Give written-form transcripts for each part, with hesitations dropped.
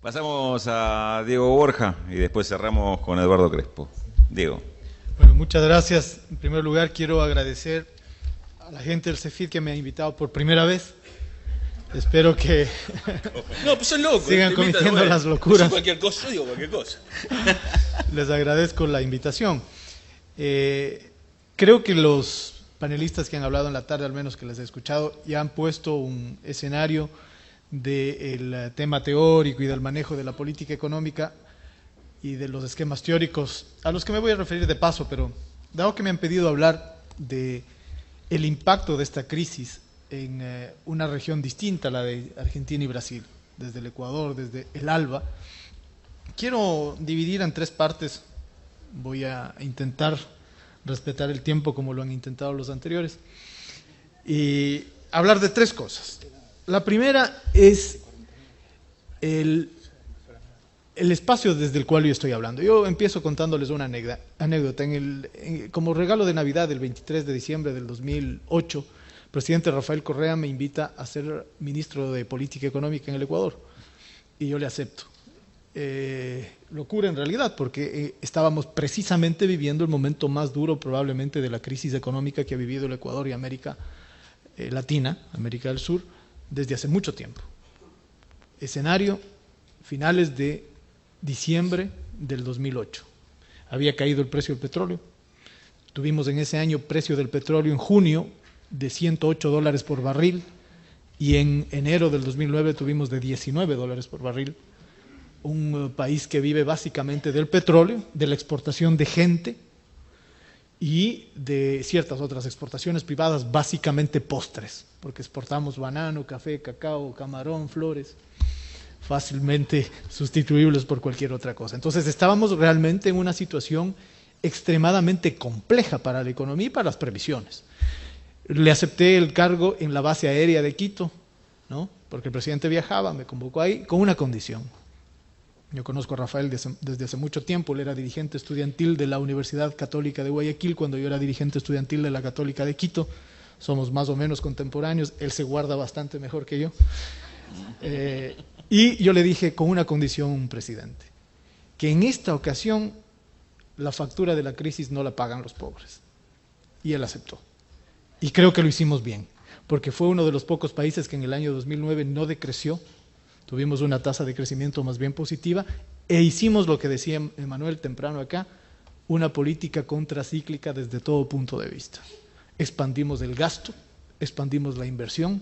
Pasamos a Diego Borja y después cerramos con Eduardo Crespo. Diego. Bueno, muchas gracias. En primer lugar, quiero agradecer a la gente del CEFIT que me ha invitado por primera vez. Espero que No, pues son locos. sigan cometiendo las locuras. Yo cualquier cosa, yo digo cualquier cosa. Les agradezco la invitación. Creo que los panelistas que han hablado en la tarde, al menos que les he escuchado, ya han puesto un escenario del tema teórico y del manejo de la política económica y de los esquemas teóricos, a los que me voy a referir de paso, pero dado que me han pedido hablar de el impacto de esta crisis en una región distinta a la de Argentina y Brasil, desde el Ecuador, desde el ALBA, quiero dividir en tres partes. Voy a intentar respetar el tiempo como lo han intentado los anteriores y hablar de tres cosas. La primera es el espacio desde el cual yo estoy hablando. Yo empiezo contándoles una anécdota. Como regalo de Navidad, el 23 de diciembre del 2008, el presidente Rafael Correa me invita a ser ministro de Política Económica en el Ecuador. Y yo le acepto. Locura en realidad, porque estábamos precisamente viviendo el momento más duro probablemente de la crisis económica que ha vivido el Ecuador y América Latina, América del Sur, desde hace mucho tiempo. Escenario, finales de diciembre del 2008. Había caído el precio del petróleo. Tuvimos en ese año precio del petróleo en junio de $108 por barril y en enero del 2009 tuvimos de $19 por barril. Un país que vive básicamente del petróleo, de la exportación de gente y de ciertas otras exportaciones privadas, básicamente postres, porque exportamos banano, café, cacao, camarón, flores, fácilmente sustituibles por cualquier otra cosa. Entonces estábamos realmente en una situación extremadamente compleja para la economía y para las previsiones. Le acepté el cargo en la base aérea de Quito, ¿no? Porque el presidente viajaba, me convocó ahí con una condición. Yo conozco a Rafael desde hace mucho tiempo. Él era dirigente estudiantil de la Universidad Católica de Guayaquil cuando yo era dirigente estudiantil de la Católica de Quito. Somos más o menos contemporáneos. Él se guarda bastante mejor que yo. Y yo le dije con una condición, presidente, que en esta ocasión la factura de la crisis no la pagan los pobres. Y él aceptó. Y creo que lo hicimos bien, porque fue uno de los pocos países que en el año 2009 no decreció. Tuvimos una tasa de crecimiento más bien positiva e hicimos lo que decía Emanuel temprano acá, una política contracíclica desde todo punto de vista. Expandimos el gasto, expandimos la inversión,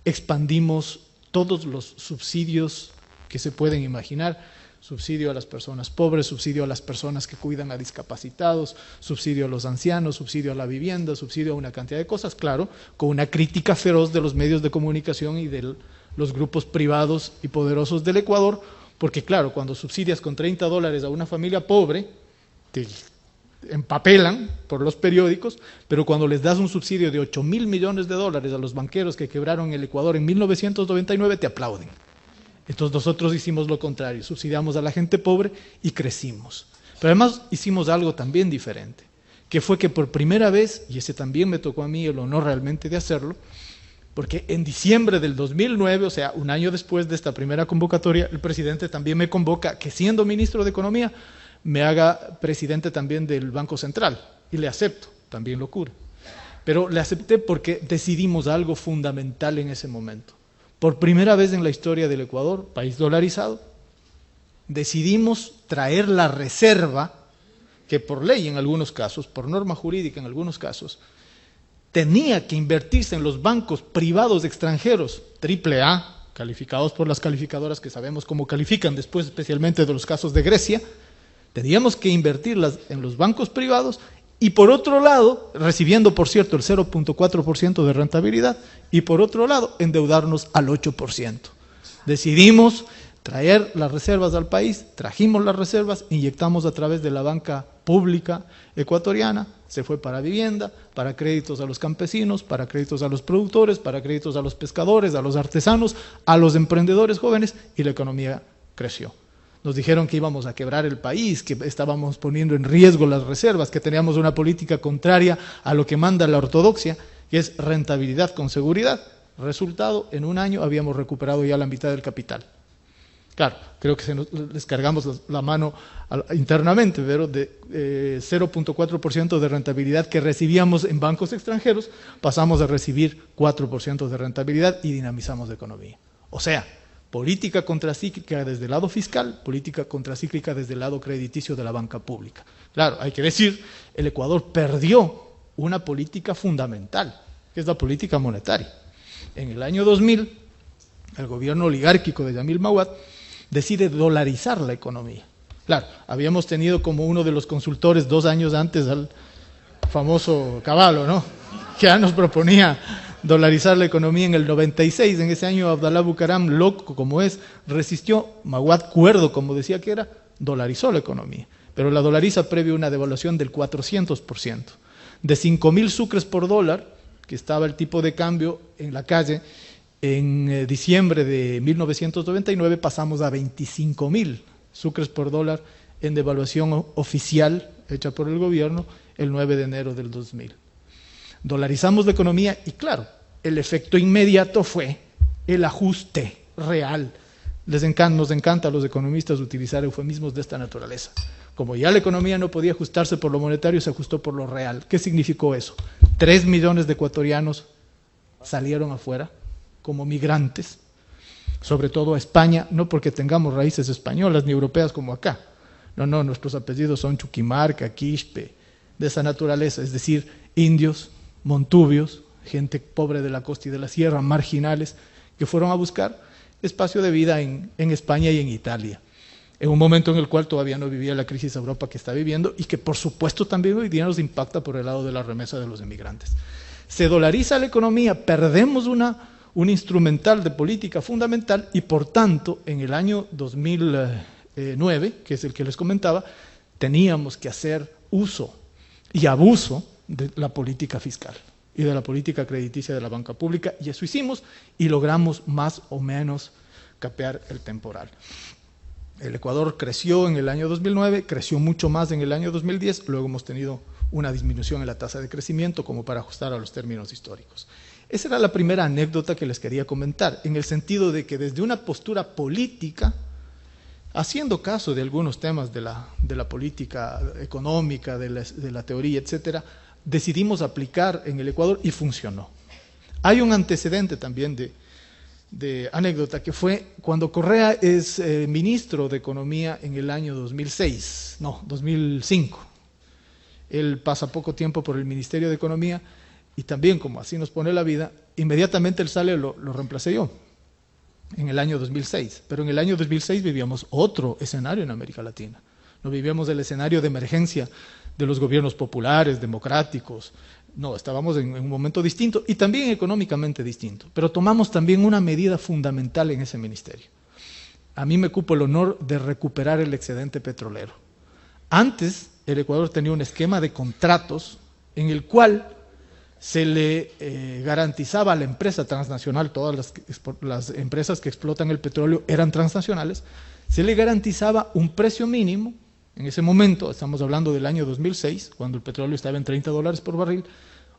expandimos todos los subsidios que se pueden imaginar, subsidio a las personas pobres, subsidio a las personas que cuidan a discapacitados, subsidio a los ancianos, subsidio a la vivienda, subsidio a una cantidad de cosas, claro, con una crítica feroz de los medios de comunicación y de los grupos privados y poderosos del Ecuador, porque claro, cuando subsidias con $30 a una familia pobre, te empapelan por los periódicos, pero cuando les das un subsidio de $8.000 millones a los banqueros que quebraron el Ecuador en 1999, te aplauden. Entonces nosotros hicimos lo contrario, subsidiamos a la gente pobre y crecimos. Pero además hicimos algo también diferente, que fue que por primera vez, y ese también me tocó a mí el honor realmente de hacerlo, porque en diciembre del 2009, o sea, un año después de esta primera convocatoria, el presidente también me convoca que siendo ministro de Economía, me haga presidente también del Banco Central. Y le acepto, también locura. Pero le acepté porque decidimos algo fundamental en ese momento. Por primera vez en la historia del Ecuador, país dolarizado, decidimos traer la reserva, que por ley en algunos casos, por norma jurídica en algunos casos, tenía que invertirse en los bancos privados extranjeros, AAA, calificados por las calificadoras que sabemos cómo califican después, especialmente de los casos de Grecia. Teníamos que invertirlas en los bancos privados y por otro lado, recibiendo por cierto el 0.4% de rentabilidad, y por otro lado, endeudarnos al 8%. Decidimos traer las reservas al país, trajimos las reservas, inyectamos a través de la banca pública ecuatoriana, se fue para vivienda, para créditos a los campesinos, para créditos a los productores, para créditos a los pescadores, a los artesanos, a los emprendedores jóvenes, y la economía creció. Nos dijeron que íbamos a quebrar el país, que estábamos poniendo en riesgo las reservas, que teníamos una política contraria a lo que manda la ortodoxia, que es rentabilidad con seguridad. Resultado, en un año habíamos recuperado ya la mitad del capital. Claro, creo que les cargamos la mano internamente, pero de 0.4% de rentabilidad que recibíamos en bancos extranjeros, pasamos a recibir 4% de rentabilidad y dinamizamos la economía. O sea, política contracíclica desde el lado fiscal, política contracíclica desde el lado crediticio de la banca pública. Claro, hay que decir, el Ecuador perdió una política fundamental, que es la política monetaria. En el año 2000, el gobierno oligárquico de Yamil Maguad decide dolarizar la economía. Claro, habíamos tenido como uno de los consultores 2 años antes al famoso Cavallo, ¿no? Que ya nos proponía dolarizar la economía en el 96. En ese año Abdalá Bucaram, loco como es, resistió. Maguad, cuerdo como decía que era, dolarizó la economía. Pero la dolariza previo a una devaluación del 400%. De 5.000 sucres por dólar, que estaba el tipo de cambio en la calle, en diciembre de 1999 pasamos a 25.000 sucres por dólar en devaluación oficial hecha por el gobierno el 9 de enero del 2000. Dolarizamos la economía y claro, el efecto inmediato fue el ajuste real. Nos encanta a los economistas utilizar eufemismos de esta naturaleza. Como ya la economía no podía ajustarse por lo monetario, se ajustó por lo real. ¿Qué significó eso? 3 millones de ecuatorianos salieron afuera como migrantes, sobre todo a España, no porque tengamos raíces españolas ni europeas como acá. No, nuestros apellidos son Chuquimarca, Quispe, de esa naturaleza, es decir, indios, montubios, gente pobre de la costa y de la sierra, marginales, que fueron a buscar espacio de vida en España y en Italia, en un momento en el cual todavía no vivía la crisis Europa que está viviendo y que por supuesto también hoy día nos impacta por el lado de la remesa de los emigrantes. Se dolariza la economía, perdemos un instrumental de política fundamental y por tanto en el año 2009, que es el que les comentaba, teníamos que hacer uso y abuso de la política fiscal y de la política crediticia de la banca pública, y eso hicimos y logramos más o menos capear el temporal. El Ecuador creció en el año 2009, creció mucho más en el año 2010, luego hemos tenido una disminución en la tasa de crecimiento como para ajustar a los términos históricos. Esa era la primera anécdota que les quería comentar, en el sentido de que desde una postura política, haciendo caso de algunos temas de la política económica, de la teoría, etcétera, decidimos aplicar en el Ecuador y funcionó. Hay un antecedente también de anécdota que fue cuando Correa es ministro de Economía en el año 2005. Él pasa poco tiempo por el Ministerio de Economía y también, como así nos pone la vida, inmediatamente él sale, lo reemplacé yo en el año 2006. Pero en el año 2006 vivíamos otro escenario en América Latina. No vivíamos el escenario de emergencia de los gobiernos populares, democráticos. No, estábamos en un momento distinto y también económicamente distinto. Pero tomamos también una medida fundamental en ese ministerio. A mí me cupo el honor de recuperar el excedente petrolero. Antes, el Ecuador tenía un esquema de contratos en el cual se le garantizaba a la empresa transnacional, todas las empresas que explotan el petróleo eran transnacionales, se le garantizaba un precio mínimo. En ese momento, estamos hablando del año 2006, cuando el petróleo estaba en $30 por barril,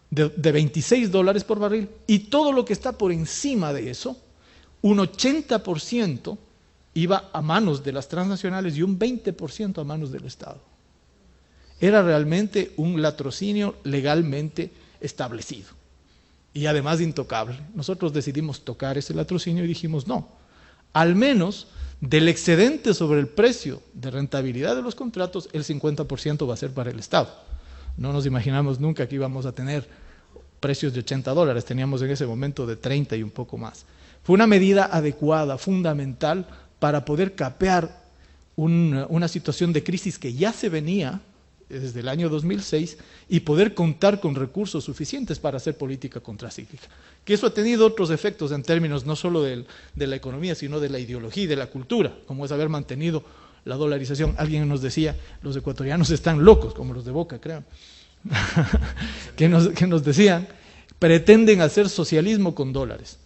de $26 por barril, y todo lo que está por encima de eso, un 80% iba a manos de las transnacionales y un 20% a manos del Estado. Era realmente un latrocinio legalmente establecido y además intocable. Nosotros decidimos tocar ese latrocinio y dijimos no, al menos del excedente sobre el precio de rentabilidad de los contratos, el 50% va a ser para el Estado. No nos imaginamos nunca que íbamos a tener precios de $80, teníamos en ese momento de 30 y un poco más. Fue una medida adecuada, fundamental, para poder capear una situación de crisis que ya se venía desde el año 2006 y poder contar con recursos suficientes para hacer política contracíclica. Que eso ha tenido otros efectos en términos no solo de la economía, sino de la ideología y de la cultura, como es haber mantenido la dolarización. Alguien nos decía, los ecuatorianos están locos, como los de Boca, creo, que nos decían, pretenden hacer socialismo con dólares.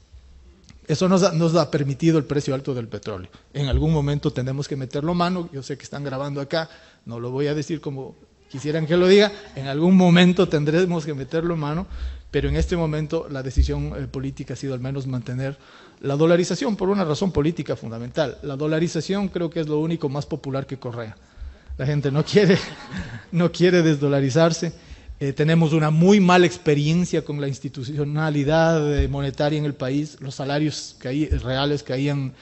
Eso nos ha permitido el precio alto del petróleo. En algún momento tenemos que meterlo mano, yo sé que están grabando acá, no lo voy a decir como quisieran que lo diga, en algún momento tendremos que meterlo en mano, pero en este momento la decisión política ha sido al menos mantener la dolarización por una razón política fundamental. La dolarización creo que es lo único más popular que Correa. La gente no quiere desdolarizarse. Tenemos una muy mala experiencia con la institucionalidad monetaria en el país. Los salarios reales caían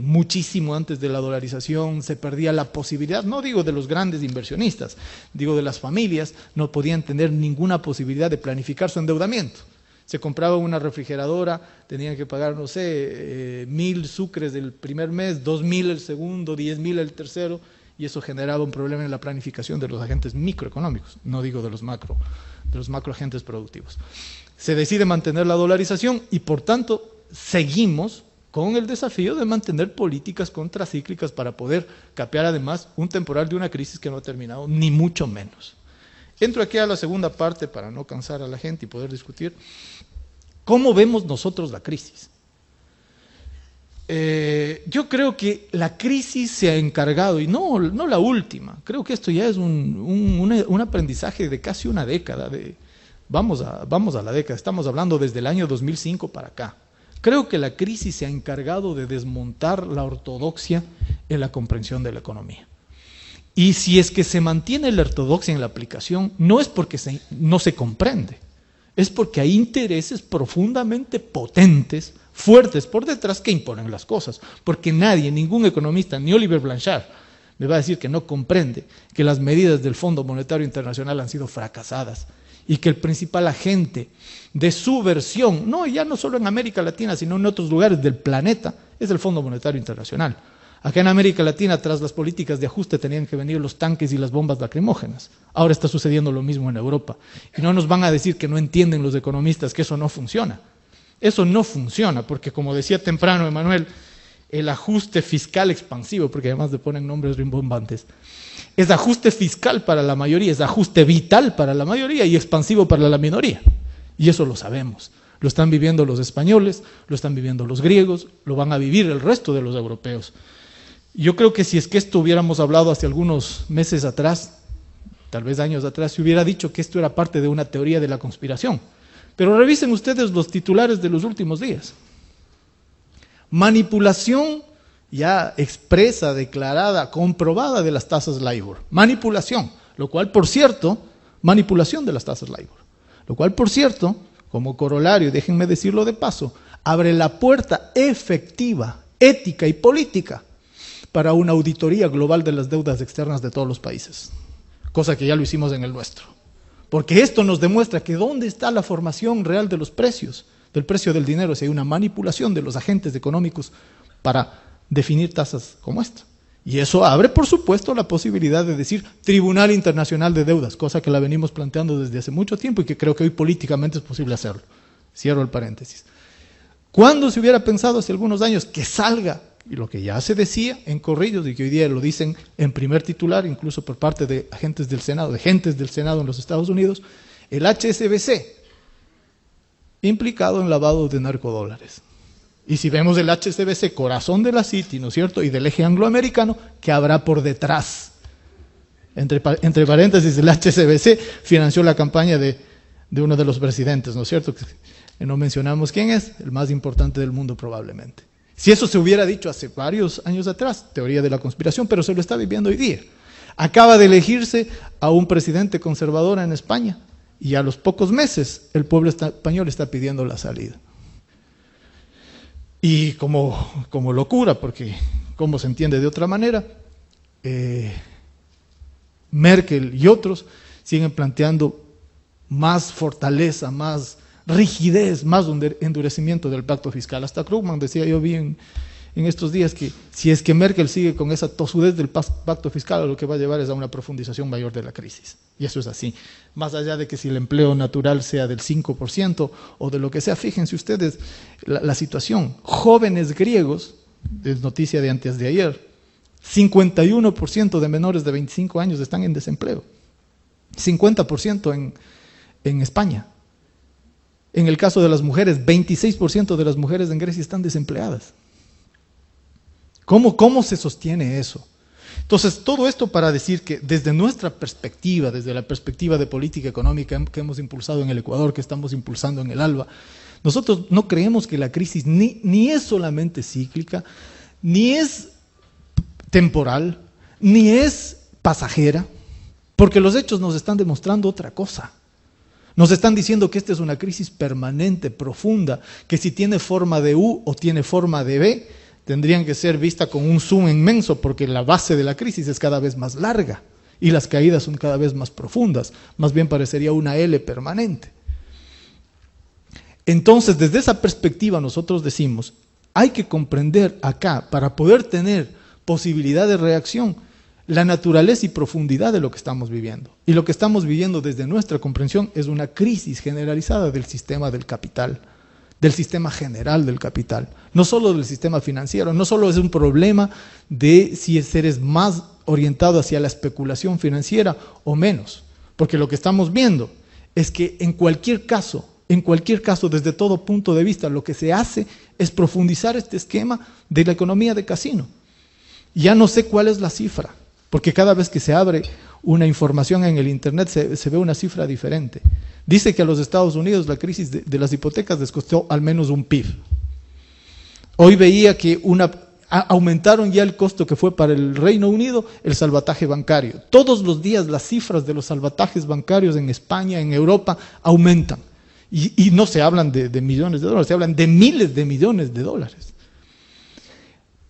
muchísimo antes de la dolarización. Se perdía la posibilidad, no digo de los grandes inversionistas, digo de las familias, no podían tener ninguna posibilidad de planificar su endeudamiento. Se compraba una refrigeradora, tenían que pagar, no sé, 1.000 sucres el primer mes, 2.000 el segundo, 10.000 el tercero, y eso generaba un problema en la planificación de los agentes microeconómicos, no digo de los macro agentes productivos. Se decide mantener la dolarización y por tanto seguimos con el desafío de mantener políticas contracíclicas para poder capear además un temporal de una crisis que no ha terminado, ni mucho menos. Entro aquí a la segunda parte para no cansar a la gente y poder discutir. ¿Cómo vemos nosotros la crisis? Yo creo que la crisis se ha encargado, y no la última, creo que esto ya es un aprendizaje de casi una década. Vamos a la década, estamos hablando desde el año 2005 para acá. Creo que la crisis se ha encargado de desmontar la ortodoxia en la comprensión de la economía. Y si es que se mantiene la ortodoxia en la aplicación, no es porque no se comprende, es porque hay intereses profundamente potentes, fuertes por detrás que imponen las cosas. Porque nadie, ningún economista, ni Oliver Blanchard, me va a decir que no comprende que las medidas del Fondo Monetario Internacional han sido fracasadas y que el principal agente de subversión, ya no solo en América Latina, sino en otros lugares del planeta, es el Fondo Monetario Internacional. Acá en América Latina, tras las políticas de ajuste, tenían que venir los tanques y las bombas lacrimógenas. Ahora está sucediendo lo mismo en Europa. Y no nos van a decir que no entienden los economistas que eso no funciona. Eso no funciona, porque como decía temprano Emanuel, el ajuste fiscal expansivo, porque además le ponen nombres rimbombantes, es ajuste fiscal para la mayoría, es ajuste vital para la mayoría y expansivo para la minoría. Y eso lo sabemos. Lo están viviendo los españoles, lo están viviendo los griegos, lo van a vivir el resto de los europeos. Yo creo que si es que esto hubiéramos hablado hace algunos meses atrás, tal vez años atrás, se hubiera dicho que esto era parte de una teoría de la conspiración. Pero revisen ustedes los titulares de los últimos días. Manipulación ya expresa, declarada, comprobada de las tasas LIBOR. Manipulación, lo cual por cierto, manipulación de las tasas LIBOR. Lo cual por cierto, como corolario, déjenme decirlo de paso, abre la puerta efectiva, ética y política para una auditoría global de las deudas externas de todos los países. Cosa que ya lo hicimos en el nuestro. Porque esto nos demuestra que dónde está la formación real de los precios, del precio del dinero, si hay una manipulación de los agentes económicos para definir tasas como esta. Y eso abre, por supuesto, la posibilidad de decir Tribunal Internacional de Deudas, cosa que la venimos planteando desde hace mucho tiempo y que creo que hoy políticamente es posible hacerlo. Cierro el paréntesis. ¿Cuándo se hubiera pensado hace algunos años que salga, y lo que ya se decía en corrillos y que hoy día lo dicen en primer titular, incluso por parte de agentes del Senado, de gentes del Senado en los Estados Unidos, el HSBC, implicado en lavado de narcodólares? Y si vemos el HSBC, corazón de la City, ¿no es cierto?, y del eje angloamericano, ¿qué habrá por detrás? Entre paréntesis, el HSBC financió la campaña de uno de los presidentes, ¿no es cierto?, que no mencionamos quién es, el más importante del mundo probablemente. Si eso se hubiera dicho hace varios años atrás, teoría de la conspiración, pero se lo está viviendo hoy día. Acaba de elegirse a un presidente conservador en España y a los pocos meses el pueblo español está pidiendo la salida. Y como locura, porque ¿cómo se entiende de otra manera? Merkel y otros siguen planteando más fortaleza, más rigidez, más endurecimiento del pacto fiscal. Hasta Krugman decía, yo vi en estos días que si es que Merkel sigue con esa tosudez del pacto fiscal, lo que va a llevar es a una profundización mayor de la crisis. Y eso es así. Más allá de que si el empleo natural sea del 5% o de lo que sea, fíjense ustedes la situación. Jóvenes griegos, es noticia de antes de ayer, 51% de menores de 25 años están en desempleo. 50% en España. En el caso de las mujeres, 26% de las mujeres en Grecia están desempleadas. ¿Cómo se sostiene eso? Entonces, todo esto para decir que desde nuestra perspectiva, desde la perspectiva de política económica que hemos impulsado en el Ecuador, que estamos impulsando en el ALBA, nosotros no creemos que la crisis ni es solamente cíclica, ni es temporal, ni es pasajera, porque los hechos nos están demostrando otra cosa. Nos están diciendo que esta es una crisis permanente, profunda, que si tiene forma de U o tiene forma de B, tendrían que ser vistas con un zoom inmenso, porque la base de la crisis es cada vez más larga y las caídas son cada vez más profundas. Más bien parecería una L permanente. Entonces, desde esa perspectiva nosotros decimos, hay que comprender acá, para poder tener posibilidad de reacción, la naturaleza y profundidad de lo que estamos viviendo. Y lo que estamos viviendo desde nuestra comprensión es una crisis generalizada del sistema del capital, del sistema general del capital, no solo del sistema financiero, no solo es un problema de si eres más orientado hacia la especulación financiera o menos, porque lo que estamos viendo es que en cualquier caso, desde todo punto de vista, lo que se hace es profundizar este esquema de la economía de casino. Ya no sé cuál es la cifra, porque cada vez que se abre una información en el Internet se ve una cifra diferente. Dice que a los Estados Unidos la crisis de las hipotecas les costó al menos un PIB. Hoy veía que aumentaron ya el costo que fue para el Reino Unido el salvataje bancario. Todos los días las cifras de los salvatajes bancarios en España, en Europa, aumentan. Y no se hablan de millones de dólares, se hablan de miles de millones de dólares.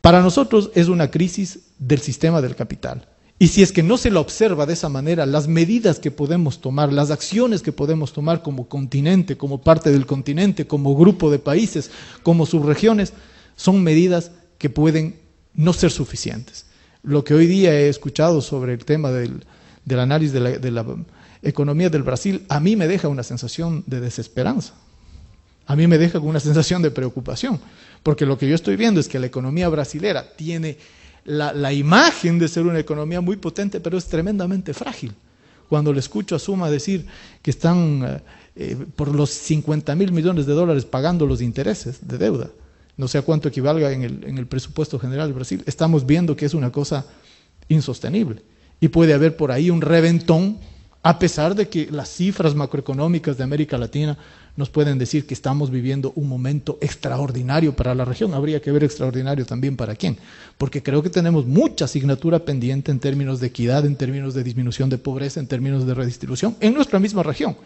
Para nosotros es una crisis del sistema del capital. Y si es que no se la observa de esa manera, las medidas que podemos tomar, las acciones que podemos tomar como continente, como parte del continente, como grupo de países, como subregiones, son medidas que pueden no ser suficientes. Lo que hoy día he escuchado sobre el tema del análisis de la economía del Brasil, a mí me deja una sensación de desesperanza. A mí me deja una sensación de preocupación, porque lo que yo estoy viendo es que la economía brasilera tiene la imagen de ser una economía muy potente, pero es tremendamente frágil. Cuando le escucho a Suma decir que están por los 50.000 millones de dólares pagando los intereses de deuda, no sé a cuánto equivalga en el presupuesto general de Brasil, estamos viendo que es una cosa insostenible. Y puede haber por ahí un reventón, a pesar de que las cifras macroeconómicas de América Latina nos pueden decir que estamos viviendo un momento extraordinario para la región. Habría que ver extraordinario también para quién, porque creo que tenemos mucha asignatura pendiente en términos de equidad, en términos de disminución de pobreza, en términos de redistribución, en nuestra misma región,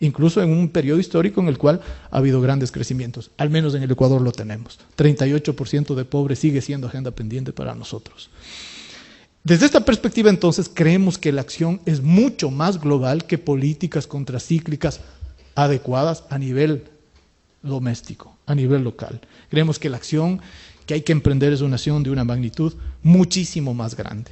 incluso en un periodo histórico en el cual ha habido grandes crecimientos. Al menos en el Ecuador lo tenemos. 38% de pobres sigue siendo agenda pendiente para nosotros. Desde esta perspectiva, entonces, creemos que la acción es mucho más global que políticas contracíclicas adecuadas a nivel doméstico, a nivel local. Creemos que la acción que hay que emprender es una acción de una magnitud muchísimo más grande.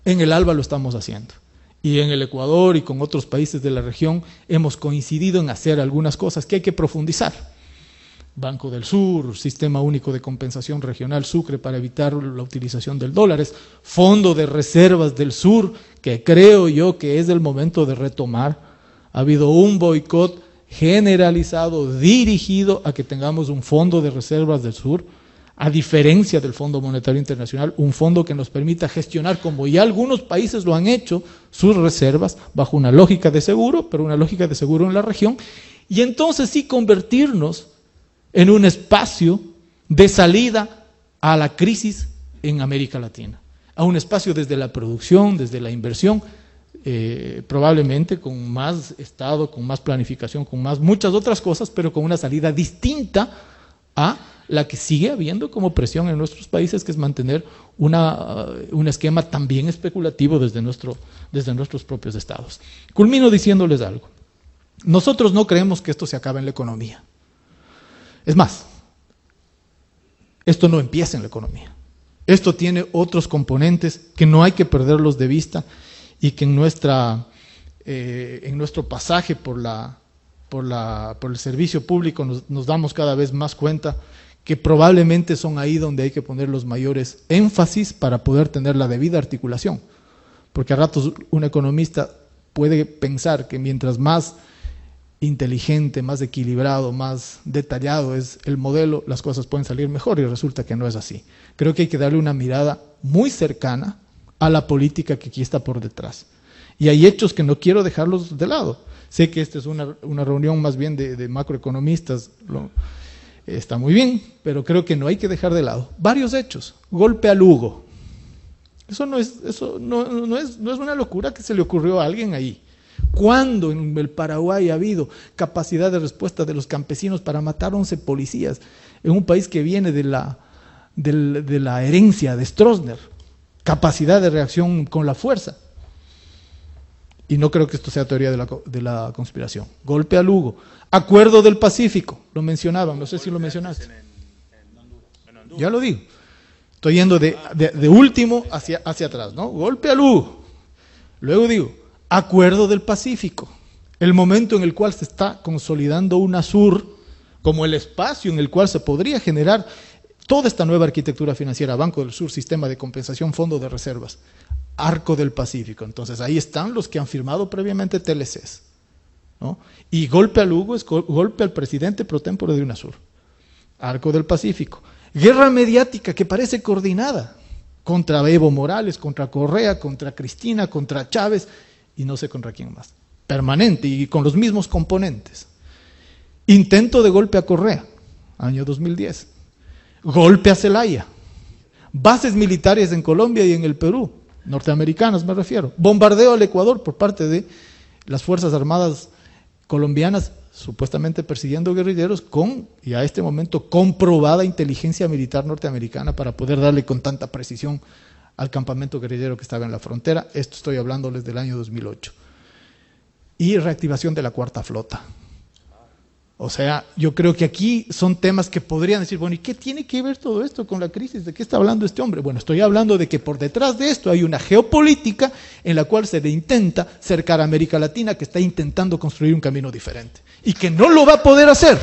En el ALBA lo estamos haciendo. Y en el Ecuador y con otros países de la región hemos coincidido en hacer algunas cosas que hay que profundizar. Banco del Sur, Sistema Único de Compensación Regional Sucre para evitar la utilización del dólar, Fondo de Reservas del Sur, que creo yo que es el momento de retomar. Ha habido un boicot generalizado, dirigido a que tengamos un Fondo de Reservas del Sur, a diferencia del Fondo Monetario Internacional, un fondo que nos permita gestionar, como ya algunos países lo han hecho, sus reservas bajo una lógica de seguro, pero una lógica de seguro en la región, y entonces sí convertirnos en un espacio de salida a la crisis en América Latina, a un espacio desde la producción, desde la inversión, probablemente con más Estado, con más planificación, con muchas otras cosas, pero con una salida distinta a la que sigue habiendo como presión en nuestros países, que es mantener un esquema también especulativo desde nuestros propios estados. Culmino diciéndoles algo. Nosotros no creemos que esto se acabe en la economía. Es más, esto no empieza en la economía. Esto tiene otros componentes que no hay que perderlos de vista y que en nuestro pasaje por el servicio público nos damos cada vez más cuenta que probablemente son ahí donde hay que poner los mayores énfasis para poder tener la debida articulación. Porque a ratos un economista puede pensar que mientras más inteligente, más equilibrado, más detallado es el modelo, las cosas pueden salir mejor, y resulta que no es así. Creo que hay que darle una mirada muy cercana a la política que aquí está por detrás. Y hay hechos que no quiero dejarlos de lado. Sé que esta es una reunión más bien de macroeconomistas, está muy bien, pero creo que no hay que dejar de lado. Varios hechos. Golpe a Lugo. Eso no es una locura que se le ocurrió a alguien ahí. ¿Cuándo en el Paraguay ha habido capacidad de respuesta de los campesinos para matar 11 policías en un país que viene de la herencia de Stroessner? Capacidad de reacción con la fuerza. Y no creo que esto sea teoría de la conspiración. Golpe a Lugo. Acuerdo del Pacífico. Lo mencionaban, no sé si lo mencionaste. Ya lo digo. Estoy yendo de último hacia atrás, ¿no? Golpe a Lugo. Luego digo, Acuerdo del Pacífico. El momento en el cual se está consolidando UNASUR como el espacio en el cual se podría generar toda esta nueva arquitectura financiera, Banco del Sur, Sistema de Compensación, Fondo de Reservas, Arco del Pacífico. Entonces ahí están los que han firmado previamente TLCs, ¿no? Y golpe a Lugo es golpe al presidente pro tempore de UNASUR. Arco del Pacífico. Guerra mediática que parece coordinada contra Evo Morales, contra Correa, contra Cristina, contra Chávez y no sé contra quién más. Permanente y con los mismos componentes. Intento de golpe a Correa, año 2010. Golpe a Zelaya. Bases militares en Colombia y en el Perú, norteamericanas me refiero. Bombardeo al Ecuador por parte de las Fuerzas Armadas colombianas, supuestamente persiguiendo guerrilleros con, y a este momento, comprobada inteligencia militar norteamericana para poder darle con tanta precisión al campamento guerrillero que estaba en la frontera. Esto estoy hablándoles del año 2008. Y reactivación de la Cuarta Flota. O sea, yo creo que aquí son temas que podrían decir, bueno, ¿y qué tiene que ver todo esto con la crisis? ¿De qué está hablando este hombre? Bueno, estoy hablando de que por detrás de esto hay una geopolítica en la cual se le intenta cercar a América Latina, que está intentando construir un camino diferente y que no lo va a poder hacer.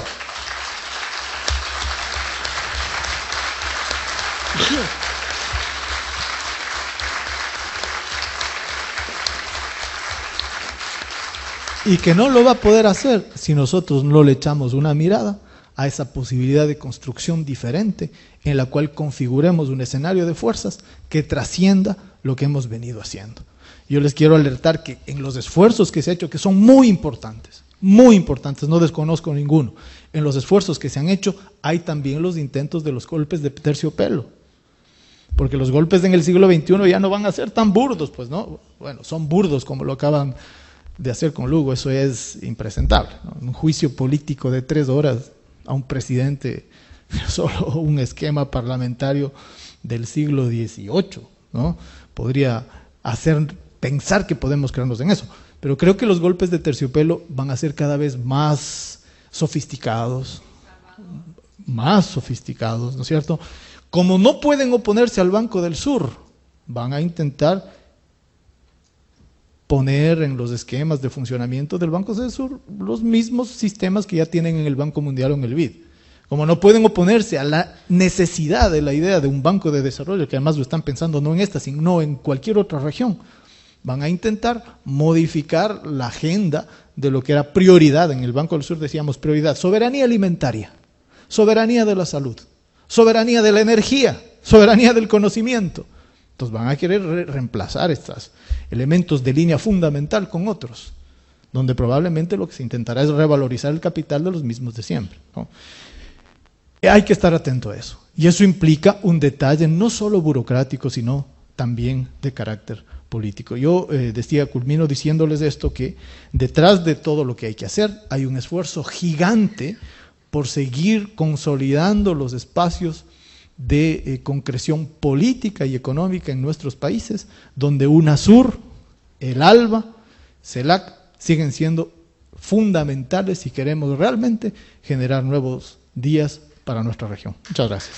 Y que no lo va a poder hacer si nosotros no le echamos una mirada a esa posibilidad de construcción diferente en la cual configuremos un escenario de fuerzas que trascienda lo que hemos venido haciendo. Yo les quiero alertar que en los esfuerzos que se han hecho, que son muy importantes, no desconozco ninguno, en los esfuerzos que se han hecho hay también los intentos de los golpes de terciopelo. Porque los golpes en el siglo XXI ya no van a ser tan burdos, pues no, bueno, son burdos como lo acaban de hacer con Lugo, eso es impresentable, ¿no? Un juicio político de 3 horas a un presidente, solo un esquema parlamentario del siglo XVIII, ¿no? Podría hacer pensar que podemos creernos en eso, pero creo que los golpes de terciopelo van a ser cada vez más sofisticados, ¿no es cierto? Como no pueden oponerse al Banco del Sur, van a intentar poner en los esquemas de funcionamiento del Banco del Sur los mismos sistemas que ya tienen en el Banco Mundial o en el BID. Como no pueden oponerse a la necesidad de la idea de un banco de desarrollo, que además lo están pensando no en esta, sino en cualquier otra región, van a intentar modificar la agenda de lo que era prioridad. En el Banco del Sur decíamos prioridad, soberanía alimentaria, soberanía de la salud, soberanía de la energía, soberanía del conocimiento. Entonces van a querer reemplazar estos elementos de línea fundamental con otros, donde probablemente lo que se intentará es revalorizar el capital de los mismos de siempre, ¿no? Hay que estar atento a eso. Y eso implica un detalle no solo burocrático, sino también de carácter político. Yo culmino diciéndoles esto, que detrás de todo lo que hay que hacer hay un esfuerzo gigante por seguir consolidando los espacios de concreción política y económica en nuestros países, donde UNASUR, el ALBA, CELAC siguen siendo fundamentales si queremos realmente generar nuevos días para nuestra región. Muchas gracias.